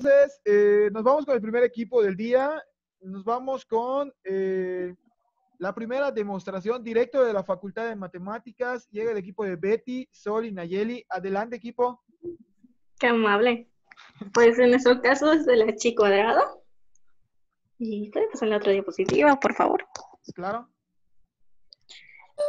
Entonces, nos vamos con el primer equipo del día. Nos vamos con la primera demostración directo de la Facultad de Matemáticas. Llega el equipo de Betty, Sol y Nayeli. Adelante, equipo. Qué amable. Pues en nuestro caso es de la chi cuadrado. Y puede pasar la otra diapositiva, por favor. Claro.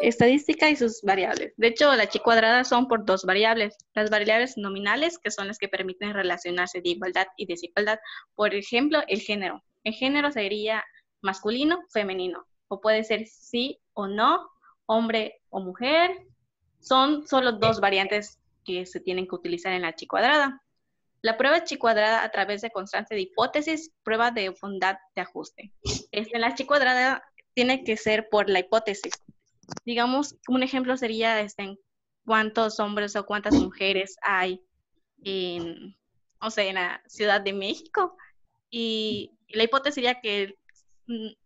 Estadística y sus variables. De hecho, la chi cuadrada son por dos variables. Las variables nominales, que son las que permiten relacionarse de igualdad y desigualdad. Por ejemplo, el género. El género sería masculino, femenino. O puede ser sí o no, hombre o mujer. Son solo dos variantes que se tienen que utilizar en la chi cuadrada. La prueba chi cuadrada a través de constante de hipótesis, prueba de bondad de ajuste. La chi cuadrada tiene que ser por la hipótesis. Digamos, un ejemplo sería en cuántos hombres o cuántas mujeres hay en, o sea, en la Ciudad de México. Y la hipótesis sería que el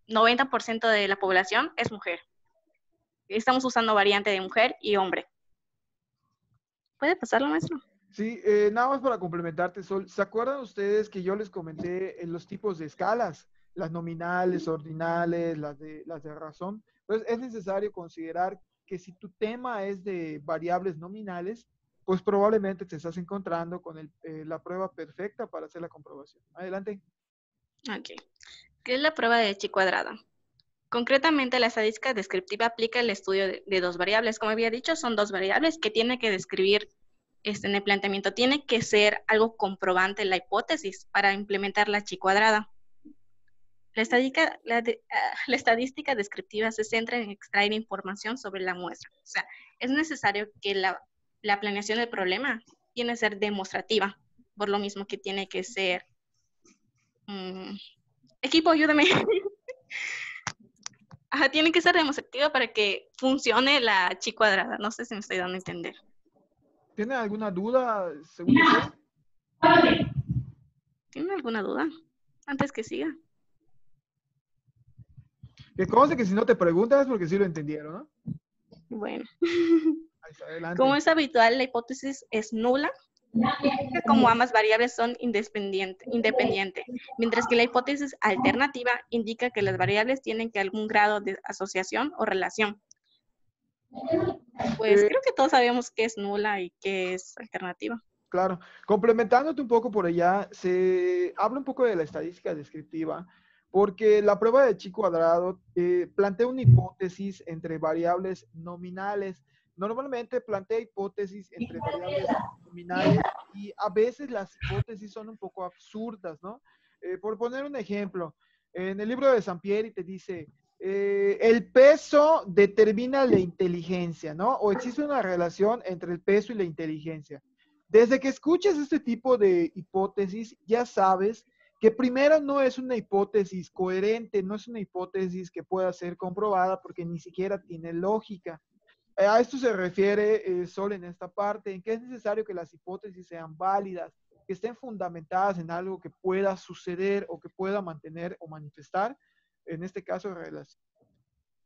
90% de la población es mujer. Estamos usando variante de mujer y hombre. ¿Puede pasarlo, maestro? Sí, nada más para complementarte, Sol. ¿Se acuerdan ustedes que yo les comenté en los tipos de escalas? Las nominales, ordinales, las de razón. Entonces, es necesario considerar que si tu tema es de variables nominales, pues probablemente te estás encontrando con la prueba perfecta para hacer la comprobación. Adelante. Ok. ¿Qué es la prueba de chi cuadrada? Concretamente, la estadística descriptiva aplica el estudio de dos variables. Como había dicho, son dos variables que tiene que describir en el planteamiento. Tiene que ser algo comprobante la hipótesis para implementar la chi cuadrada. La estadística descriptiva se centra en extraer información sobre la muestra. O sea, es necesario que la planeación del problema tiene que ser demostrativa, por lo mismo que tiene que ser... equipo, ayúdame. Ajá, tiene que ser demostrativa para que funcione la chi cuadrada. No sé si me estoy dando a entender. ¿Tienen alguna duda, segundo turno? ¿Tienen alguna duda? Antes que siga. Que conste que si no te preguntas es porque sí lo entendieron, ¿no? Bueno, Ahí está, como adelante. es habitual, la hipótesis es nula, como ambas variables son independientes, mientras que la hipótesis alternativa indica que las variables tienen que algún grado de asociación o relación. Pues Eh, creo que todos sabemos qué es nula y qué es alternativa. Claro, complementándote un poco por allá, se habla un poco de la estadística descriptiva, porque la prueba de chi cuadrado plantea una hipótesis entre variables nominales. Normalmente plantea hipótesis entre variables nominales y a veces las hipótesis son un poco absurdas, ¿no? Por poner un ejemplo, en el libro de Sampieri te dice, el peso determina la inteligencia, ¿no? O existe una relación entre el peso y la inteligencia. Desde que escuches este tipo de hipótesis, ya sabes que primero no es una hipótesis coherente, no es una hipótesis que pueda ser comprobada porque ni siquiera tiene lógica. A esto se refiere solo en esta parte, en que es necesario que las hipótesis sean válidas, que estén fundamentadas en algo que pueda suceder o que pueda mantener o manifestar, en este caso, relación.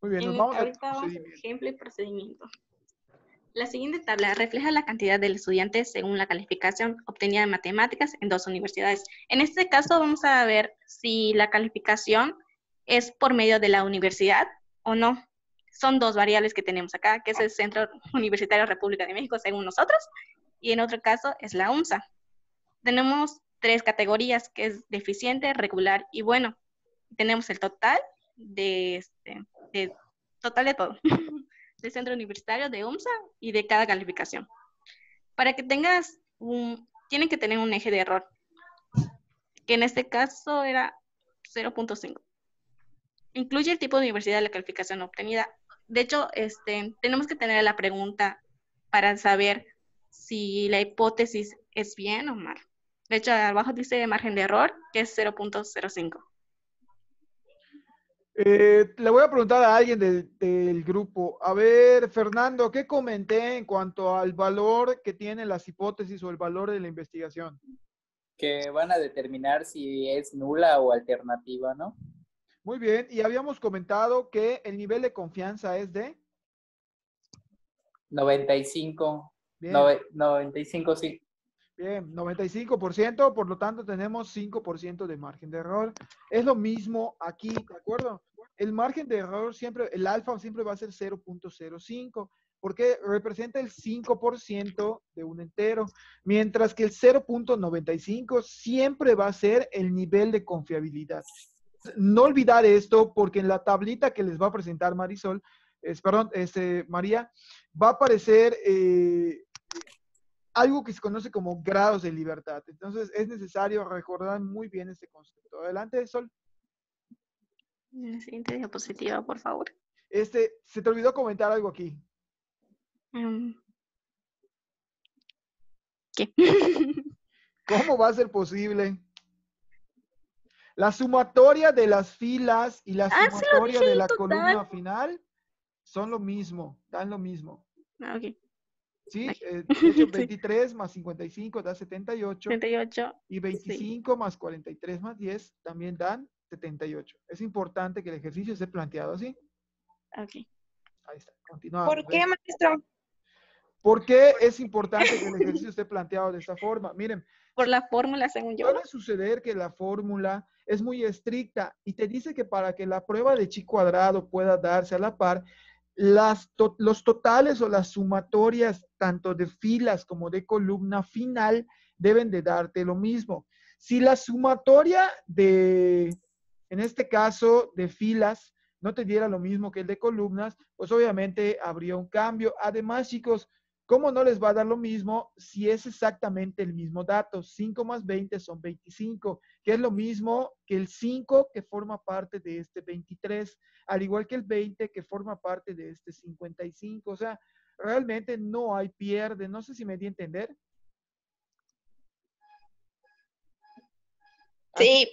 Muy bien, nos vamos al Ahorita vamos al procedimiento. ejemplo y procedimiento. La siguiente tabla refleja la cantidad de estudiantes según la calificación obtenida en matemáticas en dos universidades. En este caso vamos a ver si la calificación es por medio de la universidad o no. Son dos variables que tenemos acá, que es el Centro Universitario República de México según nosotros, y en otro caso es la UNSA. Tenemos tres categorías, que es deficiente, regular y bueno. Tenemos el total de total de todo. Del centro universitario, de UMSA y de cada calificación. Para que tengas tienen que tener un eje de error, que en este caso era 0.5. Incluye el tipo de universidad de la calificación obtenida. De hecho, tenemos que tener la pregunta para saber si la hipótesis es bien o mal. De hecho, abajo dice margen de error, que es 0.05. Le voy a preguntar a alguien del grupo. A ver, Fernando, ¿qué comenté en cuanto al valor que tienen las hipótesis o el valor de la investigación? Que van a determinar si es nula o alternativa, ¿no? Muy bien, y habíamos comentado que el nivel de confianza es de... 95, Bien, 95, sí. Bien, 95%, por lo tanto tenemos 5% de margen de error. Es lo mismo aquí, ¿de acuerdo? El margen de error siempre, el alfa siempre va a ser 0.05, porque representa el 5% de un entero, mientras que el 0.95 siempre va a ser el nivel de confiabilidad. No olvidar esto, porque en la tablita que les va a presentar Marisol, María, va a aparecer algo que se conoce como grados de libertad. Entonces, es necesario recordar muy bien este concepto. Adelante, Sol. En la siguiente diapositiva, por favor. Se te olvidó comentar algo aquí. ¿Qué? ¿Cómo va a ser posible? La sumatoria de las filas y la Sí lo sumatoria dije, de la total. columna final son lo mismo, dan lo mismo. Ok. ¿Sí? Ay. De hecho, 23 más 55 da 78. 38. Y 25 más 43 más 10 también dan 78. Es importante que el ejercicio esté planteado así. Ok. Ahí está, continuamos. ¿Por qué, maestro? ¿Por qué es importante que el ejercicio esté planteado de esta forma? Miren, Por la fórmula, según yo. suele suceder que la fórmula es muy estricta y te dice que para que la prueba de chi cuadrado pueda darse a la par, los totales o las sumatorias tanto de filas como de columna final deben de darte lo mismo. Si la sumatoria en este caso, de filas, no te diera lo mismo que el de columnas, pues obviamente habría un cambio. Además, chicos, ¿cómo no les va a dar lo mismo si es exactamente el mismo dato? 5 más 20 son 25, que es lo mismo que el 5 que forma parte de este 23, al igual que el 20 que forma parte de este 55. O sea, realmente no hay pierde. No sé si me di a entender. Sí.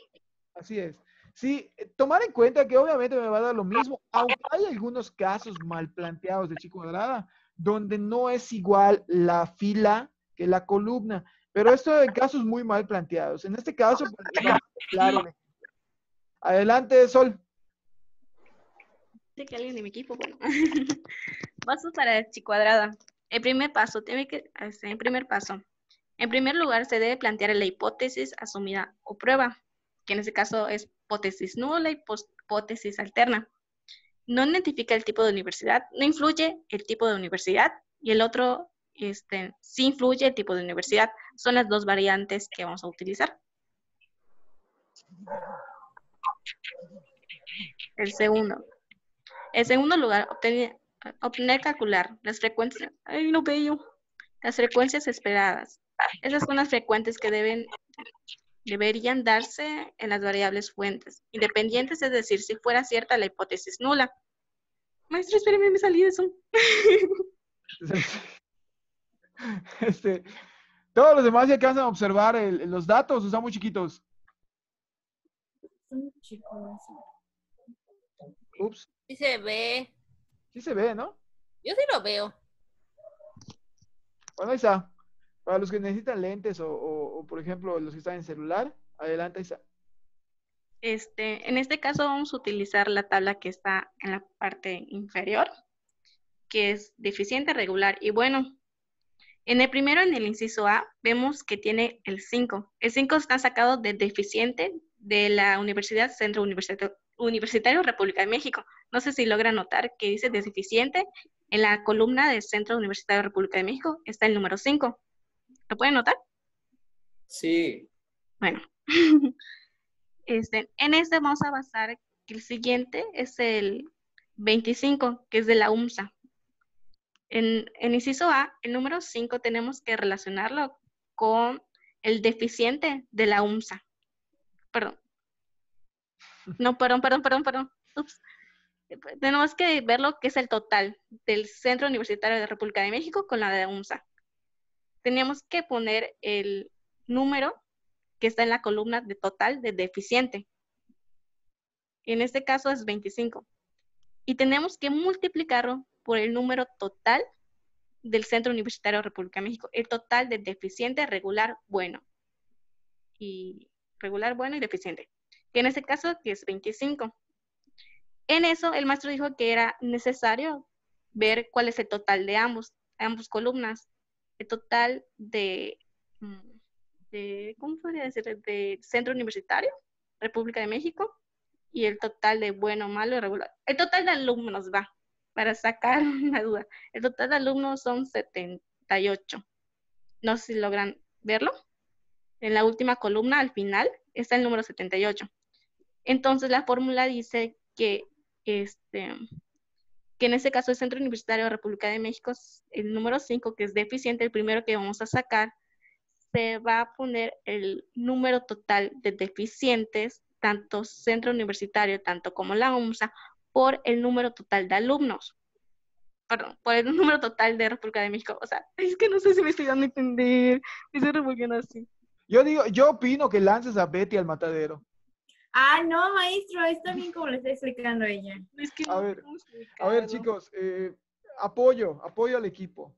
Así es. Sí, tomar en cuenta que obviamente me va a dar lo mismo, aunque hay algunos casos mal planteados de chi cuadrada, donde no es igual la fila que la columna, pero esto en casos muy mal planteados. En este caso, pues, vamos a ver claro el ejemplo. Adelante, Sol. Sé que alguien de mi equipo, bueno. Pasos para chi cuadrada. El primer paso, en primer paso. En primer lugar, se debe plantear la hipótesis asumida o prueba, que en este caso es hipótesis nula y hipótesis alterna. No identifica el tipo de universidad, no influye el tipo de universidad, y el otro sí influye el tipo de universidad. Son las dos variantes que vamos a utilizar. El segundo lugar, obtener calcular las frecuencias. Ay, no veo. Las frecuencias esperadas. Esas son las frecuencias que deberían darse en las variables fuentes, independientes, es decir, si fuera cierta la hipótesis nula. Maestro, espéreme, me salí de eso. Todos los demás ya alcanzan a observar los datos, o están muy chiquitos. Ups. Sí se ve. Sí se ve, ¿no? Yo sí lo veo. Bueno, ahí está. Para los que necesitan lentes o, por ejemplo, los que están en celular, adelante, ahí está. En este caso vamos a utilizar la tabla que está en la parte inferior, que es deficiente, regular y bueno. En el primero, en el inciso A, vemos que tiene el 5. El 5 está sacado de deficiente de la Universidad Centro Universitario República de México. No sé si logra notar que dice deficiente. En la columna del Centro Universitario República de México está el número 5. ¿Lo pueden notar? Sí. Bueno. En este vamos a basar que el siguiente es el 25, que es de la UMSA. En inciso A, el número 5 tenemos que relacionarlo con el deficiente de la UMSA. Perdón. No, perdón. Ups. Tenemos que ver lo que es el total del Centro Universitario de la República de México con la de UMSA. Tenemos que poner el número que está en la columna de total de deficiente. En este caso es 25. Y tenemos que multiplicarlo por el número total del Centro Universitario de República de México, el total de deficiente, regular, bueno. Y regular, bueno y deficiente. Que en este caso que es 25. En eso el maestro dijo que era necesario ver cuál es el total de ambos columnas. El total de ¿cómo podría decir? De centro universitario, República de México, y el total de bueno, malo y regular. El total de alumnos va, para sacar una duda. El total de alumnos son 78. No sé si logran verlo. En la última columna, al final, está el número 78. Entonces, la fórmula dice que en este caso el Centro Universitario de República de México, el número 5, que es deficiente, el primero que vamos a sacar, se va a poner el número total de deficientes, tanto centro universitario, tanto como la UMSA, por el número total de alumnos. Perdón, por el número total de República de México. O sea, es que no sé si me estoy dando a entender. Me estoy revolviendo así. Yo opino que lances a Betty al matadero. Ah, no, maestro, está bien como le está explicando ella. Es que A no ver, podemos A ver, explicarlo. chicos, apoyo al equipo.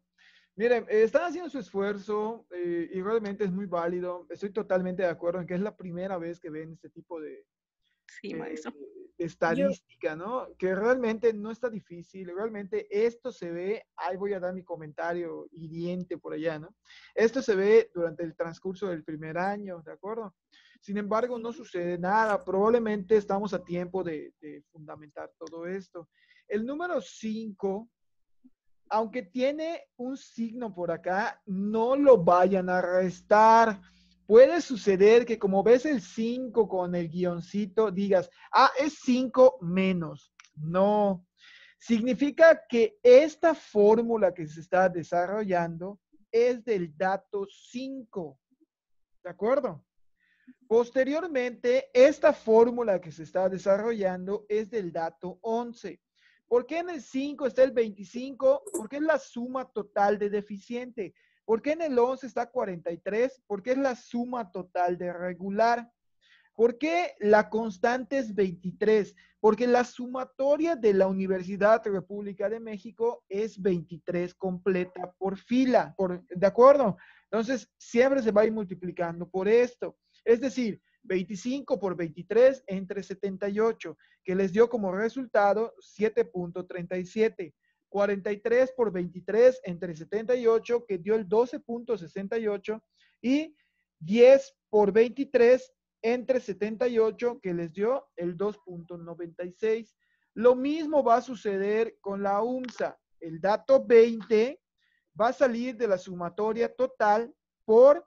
Miren, están haciendo su esfuerzo y realmente es muy válido. Estoy totalmente de acuerdo en que es la primera vez que ven este tipo de Sí, maestro. estadística, ¿no? Que realmente no está difícil, realmente esto se ve, ahí voy a dar mi comentario hiriente por allá, ¿no? Esto se ve durante el transcurso del primer año, ¿de acuerdo? Sin embargo, no sucede nada, probablemente estamos a tiempo de fundamentar todo esto. El número 5, aunque tiene un signo por acá, no lo vayan a restar. Puede suceder que como ves el 5 con el guioncito, digas, es 5 menos. No. Significa que esta fórmula que se está desarrollando es del dato 5. ¿De acuerdo? Posteriormente, esta fórmula que se está desarrollando es del dato 11. ¿Por qué en el 5 está el 25? Porque es la suma total de deficiente. ¿Por qué en el 11 está 43? Porque es la suma total de regular. ¿Por qué la constante es 23? Porque la sumatoria de la Universidad República de México es 23 completa por fila, ¿de acuerdo? Entonces, siempre se va a ir multiplicando por esto. Es decir, 25 por 23 entre 78, que les dio como resultado 7.37. 43 por 23 entre 78, que dio el 12.68. Y 10 por 23 entre 78, que les dio el 2.96. Lo mismo va a suceder con la UMSA. El dato 20 va a salir de la sumatoria total por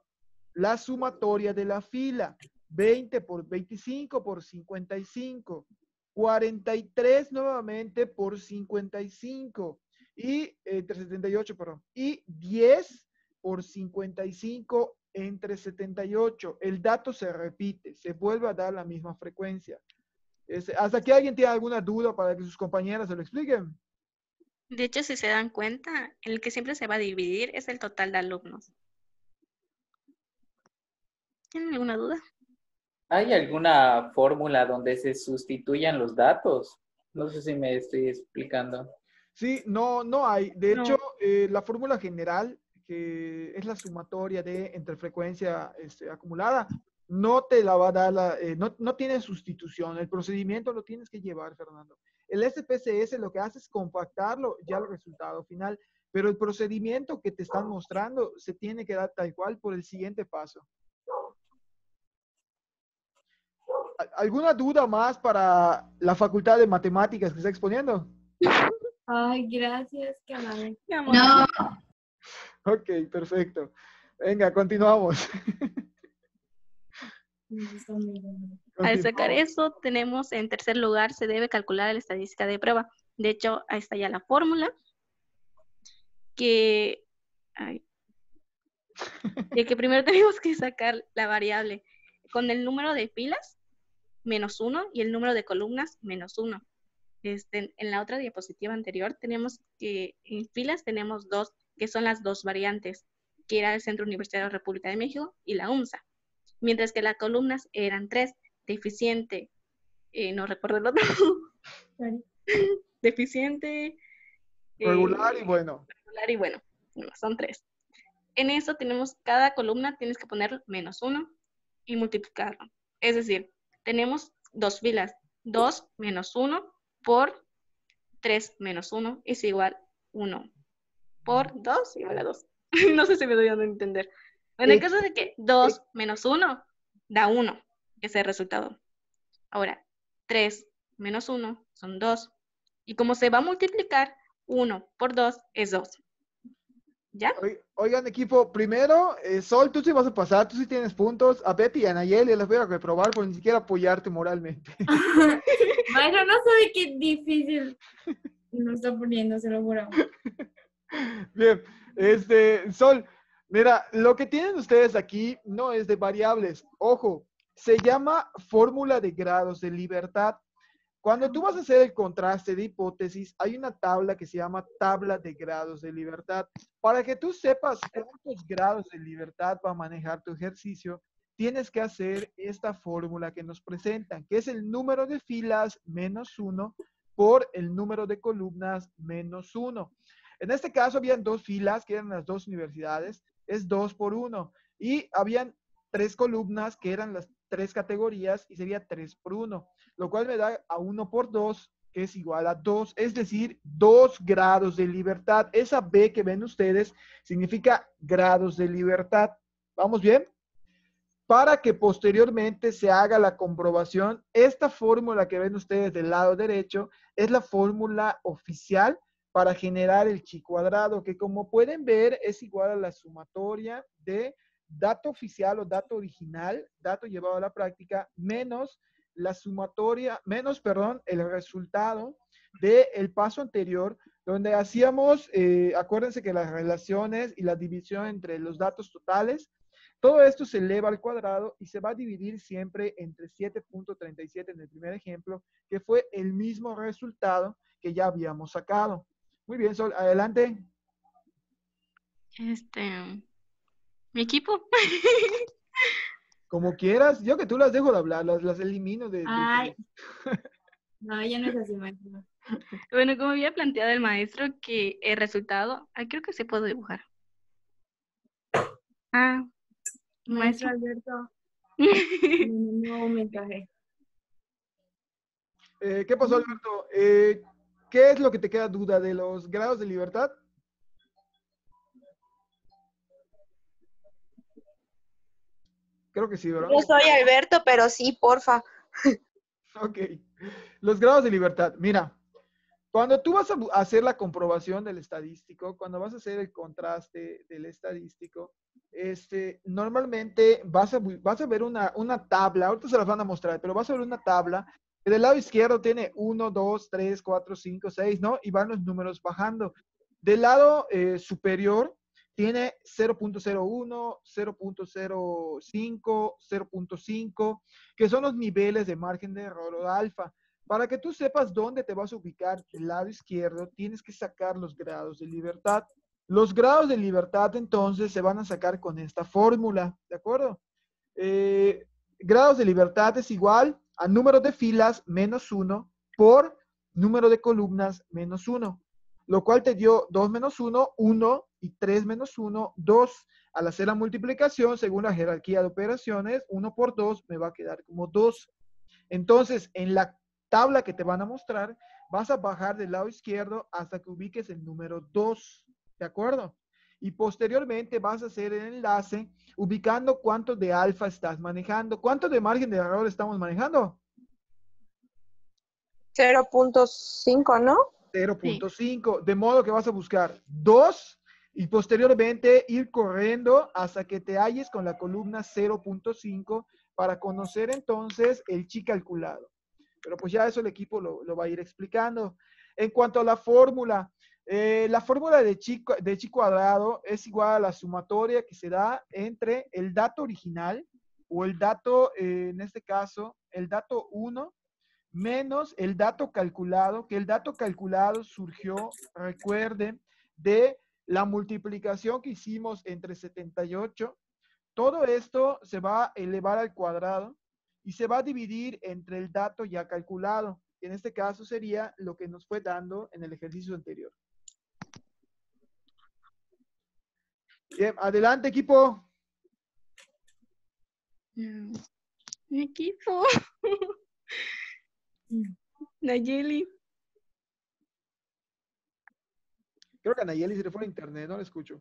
la sumatoria de la fila. 20 por 25 por 55. 43 nuevamente por 55. Y entre 78, perdón. Y 10 por 55 entre 78. El dato se repite, se vuelve a dar la misma frecuencia. ¿Hasta aquí alguien tiene alguna duda para que sus compañeras se lo expliquen? De hecho, si se dan cuenta, el que siempre se va a dividir es el total de alumnos. ¿Tienen alguna duda? ¿Hay alguna fórmula donde se sustituyan los datos? No sé si me estoy explicando. Sí, no hay. De No. hecho, la fórmula general, que es la sumatoria de entre frecuencia acumulada, no te la va a dar, no tiene sustitución. El procedimiento lo tienes que llevar, Fernando. El SPSS lo que hace es compactarlo ya al resultado final, pero el procedimiento que te están mostrando se tiene que dar tal cual por el siguiente paso. ¿Alguna duda más para la Facultad de Matemáticas que está exponiendo? Ay, gracias, qué amable. Mi amor. No, Ok, perfecto. Venga, continuamos. Al sacar Continuamos. eso, tenemos en tercer lugar, se debe calcular la estadística de prueba. De hecho, ahí está ya la fórmula, que primero tenemos que sacar la variable con el número de filas, -1, y el número de columnas, -1. En la otra diapositiva anterior tenemos que en filas tenemos 2, que son las dos variantes, que era el Centro Universitario de República de México y la UMSA. Mientras que las columnas eran 3, deficiente, no recuerdo el otro, deficiente, Regular y bueno. regular y bueno, son 3. En eso tenemos, cada columna tienes que poner -1 y multiplicarlo. Es decir, tenemos 2 filas, 2 menos 1 por 3 menos 1 es igual 1 por 2 igual a 2. No sé si me doy a entender. En el caso de que 2 menos 1 da 1, que es el resultado. Ahora, 3 menos 1 son 2. Y como se va a multiplicar, 1 por 2 es 2. ¿Ya? Oigan, equipo, primero, Sol, tú sí vas a pasar, tú sí tienes puntos. A Betty y a Nayeli les voy a reprobar por ni siquiera apoyarte moralmente. Maestro, no sabe qué difícil nos está poniendo, se lo juro. Bien, Sol, mira, lo que tienen ustedes aquí no es de variables. Ojo, se llama fórmula de grados de libertad. Cuando tú vas a hacer el contraste de hipótesis, hay una tabla que se llama tabla de grados de libertad. Para que tú sepas cuántos grados de libertad va a manejar tu ejercicio, tienes que hacer esta fórmula que nos presentan, que es el número de filas menos 1 por el número de columnas menos 1. En este caso habían 2 filas, que eran las 2 universidades, es 2 por 1. Y habían 3 columnas, que eran las 3 categorías, y sería 3 por 1, lo cual me da a 1 por 2, que es igual a 2, es decir, 2 grados de libertad. Esa B que ven ustedes significa grados de libertad. ¿Vamos bien? Para que posteriormente se haga la comprobación, esta fórmula que ven ustedes del lado derecho es la fórmula oficial para generar el chi cuadrado, que como pueden ver es igual a la sumatoria de dato oficial o dato original, dato llevado a la práctica, menos la sumatoria, menos, perdón, el resultado del paso anterior, donde hacíamos, acuérdense que las relaciones y la división entre los datos totales, todo esto se eleva al cuadrado y se va a dividir siempre entre 7.37 en el primer ejemplo, que fue el mismo resultado que ya habíamos sacado. Muy bien, Sol, adelante. Mi equipo. Como quieras, yo que tú las dejo de hablar, las elimino de Ay, no, ya no es así, maestro. Bueno, como había planteado el maestro que el resultado, creo que se puede dibujar. Maestro Maestro. Alberto, me mandó un mensaje. ¿Qué pasó, Alberto? ¿Qué es lo que te queda duda de los grados de libertad? Creo que sí, ¿verdad? Yo soy Alberto, pero sí, porfa. Ok. Los grados de libertad. Mira, cuando tú vas a hacer la comprobación del estadístico, cuando vas a hacer el contraste del estadístico, normalmente vas a ver una tabla, ahorita se las van a mostrar, pero vas a ver una tabla que del lado izquierdo tiene 1, 2, 3, 4, 5, 6, ¿no? Y van los números bajando. Del lado superior tiene 0.01, 0.05, 0.5, que son los niveles de margen de error o de alfa. Para que tú sepas dónde te vas a ubicar del lado izquierdo, tienes que sacar los grados de libertad. Los grados de libertad entonces se van a sacar con esta fórmula, ¿de acuerdo? Grados de libertad es igual a número de filas menos 1 por número de columnas menos 1, lo cual te dio 2 menos 1, 1, y 3 menos 1, 2. Al hacer la multiplicación, según la jerarquía de operaciones, 1 por 2 me va a quedar como 2. Entonces, en la tabla que te van a mostrar, vas a bajar del lado izquierdo hasta que ubiques el número 2, ¿de acuerdo? Y posteriormente vas a hacer el enlace ubicando cuánto de alfa estás manejando. ¿Cuánto de margen de error estamos manejando? 0.5, ¿no? 0.5. De modo que vas a buscar 2 y posteriormente ir corriendo hasta que te halles con la columna 0.5 para conocer entonces el chi calculado. Pero pues ya eso el equipo lo va a ir explicando. En cuanto a la fórmula de chi cuadrado es igual a la sumatoria que se da entre el dato original o el dato, en este caso, el dato 1 menos el dato calculado, que el dato calculado surgió, recuerden, de la multiplicación que hicimos entre 78. Todo esto se va a elevar al cuadrado y se va a dividir entre el dato ya calculado, que en este caso sería lo que nos fue dando en el ejercicio anterior. Bien, adelante, equipo. Mi equipo. Nayeli. Creo que a Nayeli se le fue a internet, no la escucho.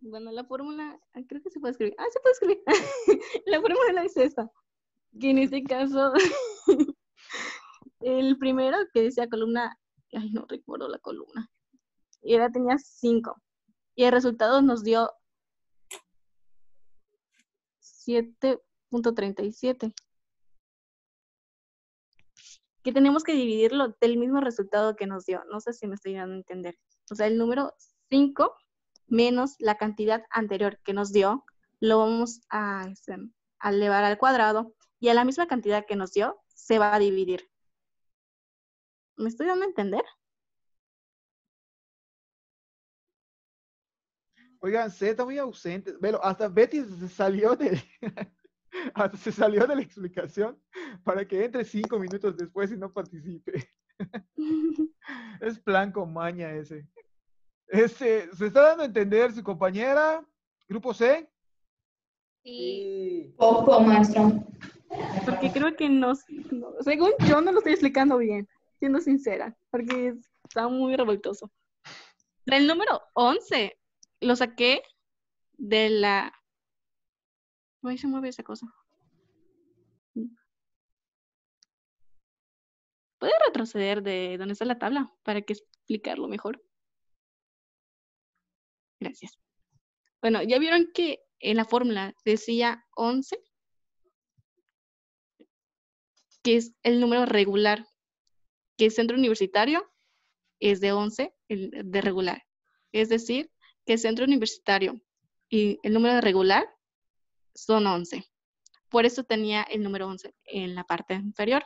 Bueno, la fórmula, creo que se puede escribir. Ah, se puede escribir. La fórmula es esta. Que en este caso, el primero que decía columna, ay, no recuerdo la columna. Tenía 5. Y el resultado nos dio 7.37. Que tenemos que dividirlo del mismo resultado que nos dio. No sé si me estoy dando a entender. O sea, el número 5 menos la cantidad anterior que nos dio, lo vamos a elevar al cuadrado y a la misma cantidad que nos dio, se va a dividir. ¿Me estoy dando a entender? Oigan, Z está muy ausente. Pero hasta Betty se salió de, hasta se salió de la explicación para que entre 5 minutos después y no participe. Es plan con maña ese. ¿Se está dando a entender su compañera? ¿Grupo C? Sí. Poco, maestro. Porque creo que no, según yo no lo estoy explicando bien, siendo sincera, porque está muy revoltoso. El número 11 lo saqué de la... Ay, se mueve esa cosa. ¿Puede retroceder de donde está la tabla para que explicarlo mejor? Gracias. Bueno, ya vieron que en la fórmula decía 11, que es el número regular, que el centro universitario es de 11, el de regular. Es decir, que el centro universitario y el número de regular son 11. Por eso tenía el número 11 en la parte inferior.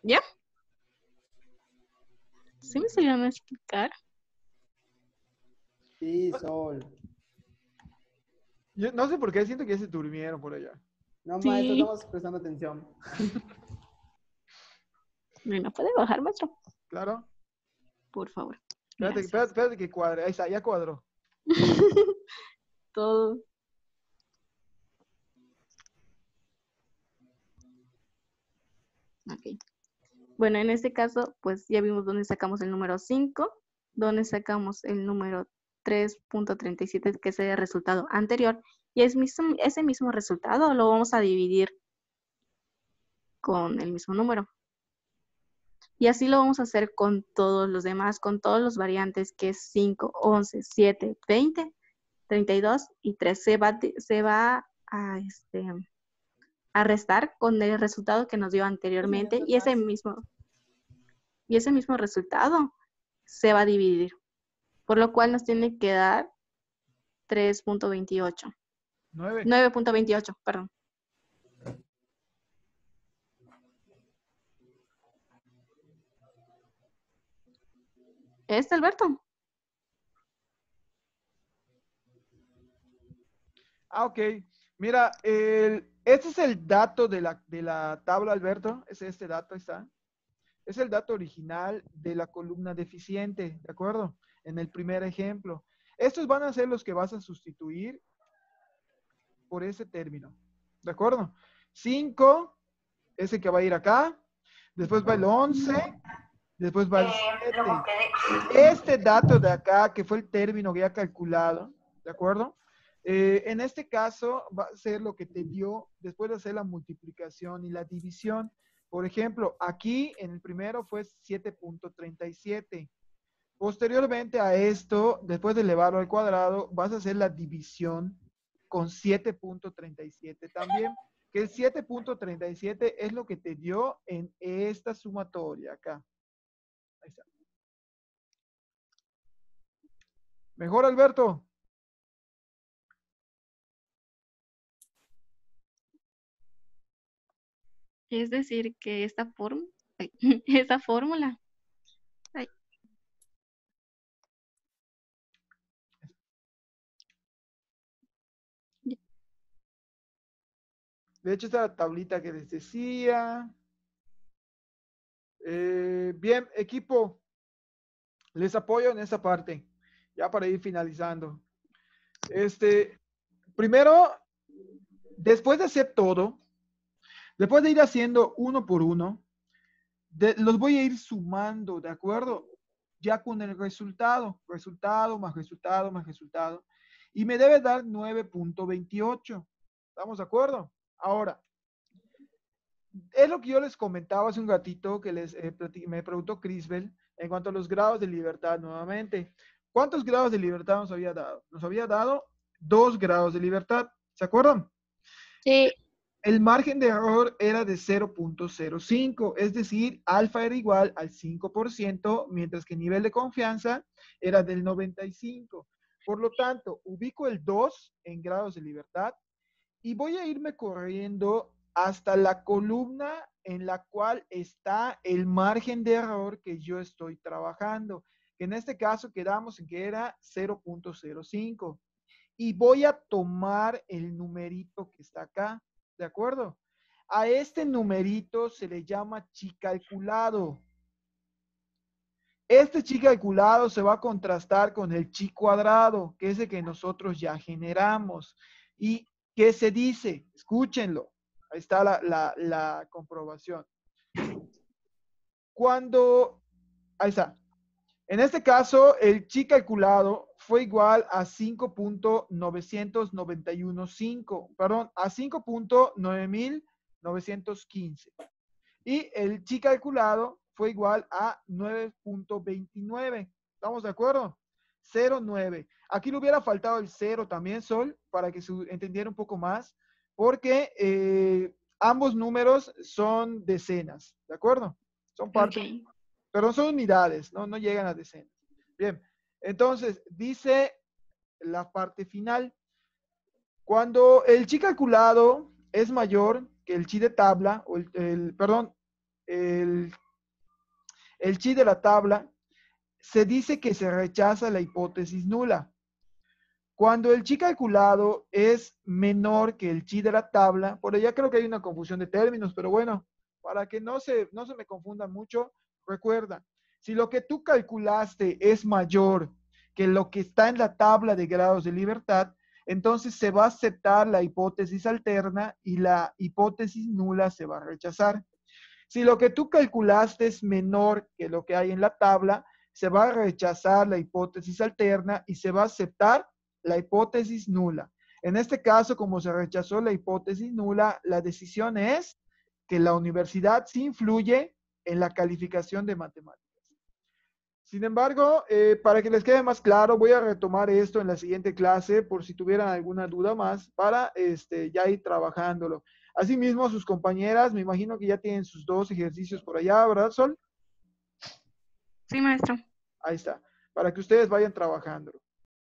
¿Ya? ¿Sí me sabían explicar? Sí, Sol. Yo no sé por qué siento que ya se durmieron por allá. No, Sí. maestro, estamos prestando atención. ¿Me puede bajar, maestro? Claro. Por favor. Espérate, Gracias. espérate que cuadre. Ahí está, ya cuadró. Todo. Ok. Bueno, en este caso, pues ya vimos dónde sacamos el número 5, dónde sacamos el número 3.37, que es el resultado anterior, y ese mismo resultado lo vamos a dividir con el mismo número. Y así lo vamos a hacer con todos los demás, con todos los variantes, que es 5, 11, 7, 20, 32 y 3. Se va a restar con el resultado que nos dio anteriormente y ese mismo resultado se va a dividir, por lo cual nos tiene que dar 3.28. 9. 9.28, perdón. Alberto? Ah, ok. Mira, este es el dato de la tabla, Alberto. Es este dato, ahí está. Es el dato original de la columna deficiente, ¿de acuerdo? En el primer ejemplo. Estos van a ser los que vas a sustituir por ese término, ¿de acuerdo? 5, ese que va a ir acá. Después va el 11. Después va el 7. Este dato de acá, que fue el término que ya calculado, ¿de acuerdo? En este caso va a ser lo que te dio después de hacer la multiplicación y la división. Por ejemplo, aquí en el primero fue 7.37. Posteriormente a esto, después de elevarlo al cuadrado, vas a hacer la división con 7.37 también, que el 7.37 es lo que te dio en esta sumatoria acá. Ahí está. ¿Mejor, Alberto? Es decir, que esta fórmula, ay, De hecho, esta es la tablita que les decía. Bien, equipo, les apoyo en esta parte, ya para ir finalizando. Primero, después de hacer todo, después de ir haciendo uno por uno, los voy a ir sumando, ¿de acuerdo? ya con el resultado, resultado más resultado más resultado, y me debe dar 9.28. ¿Estamos de acuerdo? Ahora, es lo que yo les comentaba hace un ratito que me preguntó Crisbel en cuanto a los grados de libertad nuevamente. ¿Cuántos grados de libertad nos había dado? Nos había dado 2 grados de libertad. ¿Se acuerdan? Sí. El margen de error era de 0.05, es decir, alfa era igual al 5%, mientras que el nivel de confianza era del 95%. Por lo tanto, ubico el 2 en grados de libertad y voy a irme corriendo hasta la columna en la cual está el margen de error que yo estoy trabajando, que en este caso quedamos en que era 0.05. Y voy a tomar el numerito que está acá, ¿de acuerdo? A este numerito se le llama chi calculado. Este chi calculado se va a contrastar con el chi cuadrado, que es el que nosotros ya generamos. ¿Y qué se dice? Escúchenlo. Ahí está la comprobación. Ahí está. En este caso, el chi calculado fue igual a 5.991.5, perdón, a 5.9915. Y el chi calculado fue igual a 9.29. ¿Estamos de acuerdo? 0.9. Aquí le hubiera faltado el 0 también, Sol, para que se entendiera un poco más, porque ambos números son decenas, ¿de acuerdo? Son parte, Ok. pero son unidades, no llegan a decenas. Bien, entonces dice la parte final. Cuando el chi calculado es mayor que el chi de tabla, o perdón, el chi de la tabla, se dice que se rechaza la hipótesis nula. Cuando el chi calculado es menor que el chi de la tabla, por allá creo que hay una confusión de términos, pero bueno, para que no se me confunda mucho, recuerda, si lo que tú calculaste es mayor que lo que está en la tabla de grados de libertad, entonces se va a aceptar la hipótesis alterna y la hipótesis nula se va a rechazar. Si lo que tú calculaste es menor que lo que hay en la tabla, se va a rechazar la hipótesis alterna y se va a aceptar la hipótesis nula. En este caso, como se rechazó la hipótesis nula, la decisión es que la universidad sí influye en la calificación de matemáticas. Sin embargo, para que les quede más claro, voy a retomar esto en la siguiente clase por si tuvieran alguna duda más para ya ir trabajándolo. Asimismo, sus compañeras, me imagino que ya tienen sus 2 ejercicios por allá, ¿verdad, Sol? Sí, maestro. Ahí está, para que ustedes vayan trabajándolo.